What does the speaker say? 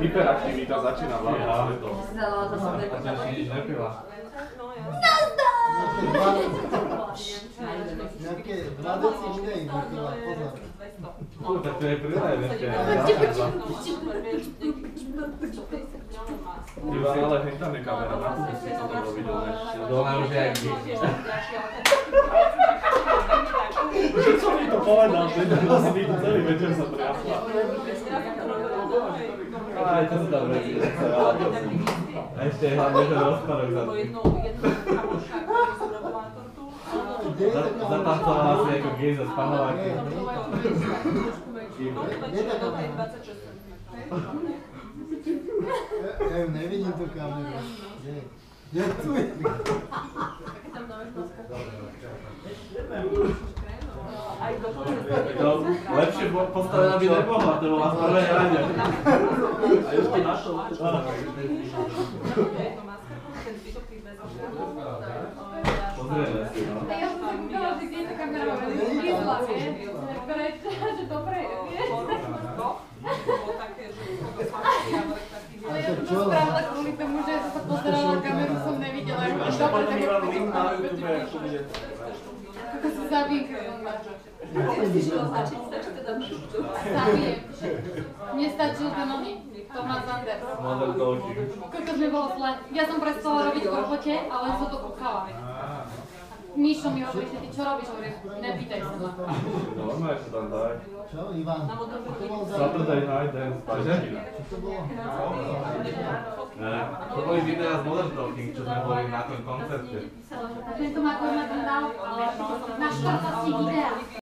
Hyperaktivita začína vládať. A tam si nič nepila. Nejaké 2 deci idej vypila, pozor. Tak to je pridaj ešte. Ale hej, tam je kamera, na to si to bolo videl, než... Dole už je jak byť. Že čo mi to povedal, že celý večer sa triasla. Aj to sú dobré veci. A ešte hlavne, že rozpadok za tým. Zatancovala si ako gej za spahováky. Ja ju nevidím tú kameru. Ja tu je. To lepšie postavená by nebohla, to bola v prvej rade. A ešte na to. Pozrieme si, no. Ja som sa kúkala, že kde je tá kamera, ale nezla, vieš? Že dobre, vieš? Ale ja som to spravila kvôli tomu, že sa pozerala kameru, som nevidela, že dobre, tak je to ako si zabijem, keď on má. Zabijem. Mne stačil ten oný, Thomas Anders. Model talking. Koľko mi bolo zle. Ja som prestala robiť v korpote, ale som to kúkala. Míšo mi hovorí, že ty čo robíš? Hovorím, nepýtaj sa ma. Normálne sa tam daj. Čo, Ivan? To bol Saturday Night Dance, páčina. Čo to bolo? Ne, to boli videa z Model Talking, čo sme boli na tom koncerte. Tento má korma ten dal, ale na 14 videa.